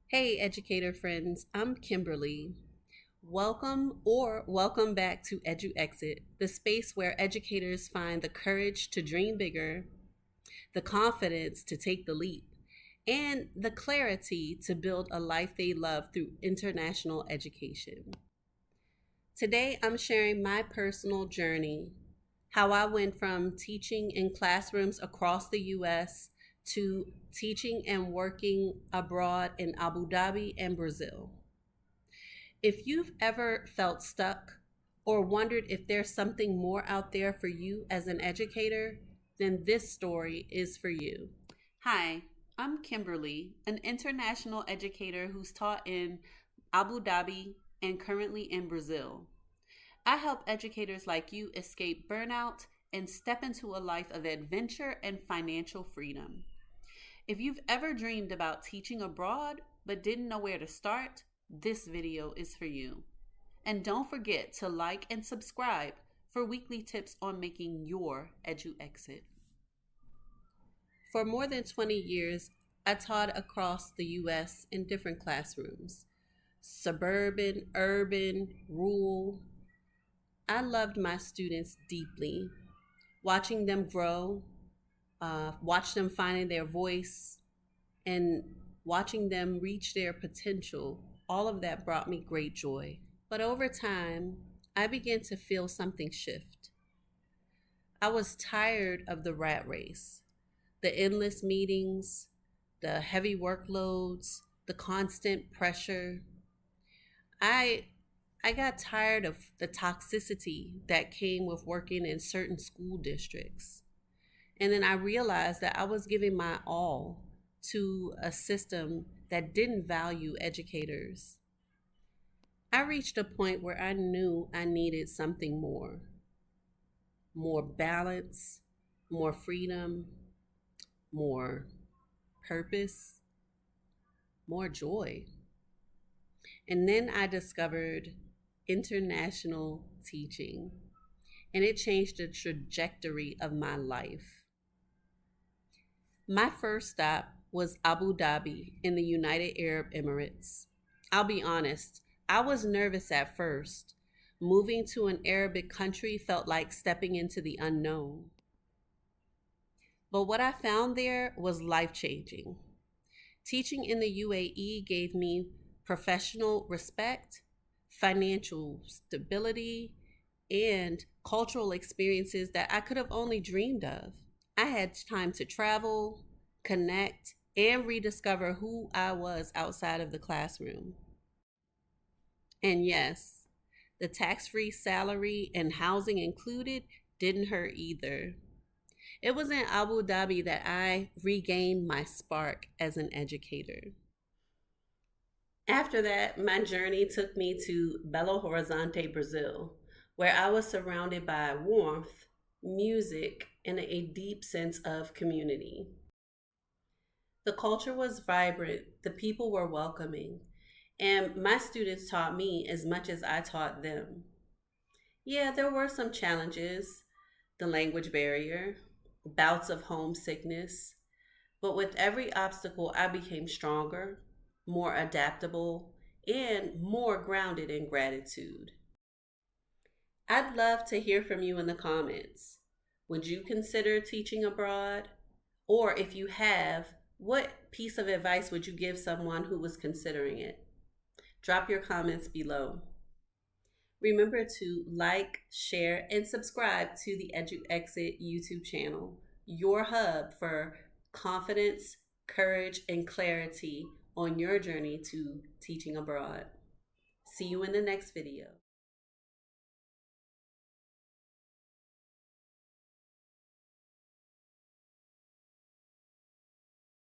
Hey, educator friends, I'm Kimberly. Welcome back to EduXit, the space where educators find the courage to dream bigger, the confidence to take the leap, and the clarity to build a life they love through international education. Today, I'm sharing my personal journey, how I went from teaching in classrooms across the US to teaching and working abroad in Abu Dhabi and Brazil. If you've ever felt stuck or wondered if there's something more out there for you as an educator, then this story is for you. Hi, I'm Kimberly, an international educator who's taught in Abu Dhabi and currently in Brazil. I help educators like you escape burnout and step into a life of adventure and financial freedom. If you've ever dreamed about teaching abroad but didn't know where to start, this video is for you. And don't forget to like and subscribe for weekly tips on making your EduXit. For more than 20 years, I taught across the US in different classrooms: suburban, urban, rural. I loved my students deeply, watching them grow, watch them finding their voice, and watching them reach their potential. All of that brought me great joy. But over time, I began to feel something shift. I was tired of the rat race, the endless meetings, the heavy workloads, the constant pressure. I I got tired of the toxicity that came with working in certain school districts. And then I realized that I was giving my all to a system that didn't value educators. I reached a point where I knew I needed something more balance, more freedom, more purpose, more joy. And then I discovered international teaching, and it changed the trajectory of my life. My first stop was Abu Dhabi in the United Arab Emirates. I'll be honest, I was nervous at first. Moving to an Arabic country felt like stepping into the unknown. But what I found there was life changing. Teaching in the UAE gave me professional respect, financial stability, and cultural experiences that I could have only dreamed of. I had time to travel, connect, and rediscover who I was outside of the classroom. And yes, the tax free salary and housing included didn't hurt either. It was in Abu Dhabi that I regained my spark as an educator. After that, my journey took me to Belo Horizonte, Brazil, where I was surrounded by warmth, music, and a deep sense of community. The culture was vibrant, the people were welcoming, and my students taught me as much as I taught them. Yeah, there were some challenges: the language barrier, bouts of homesickness, but with every obstacle, I became stronger, more adaptable, and more grounded in gratitude. I'd love to hear from you in the comments. Would you consider teaching abroad? Or if you have, what piece of advice would you give someone who was considering it? Drop your comments below. Remember to like, share, and subscribe to the EduXit YouTube channel, your hub for confidence, courage, and clarity on your journey to teaching abroad. See you in the next video.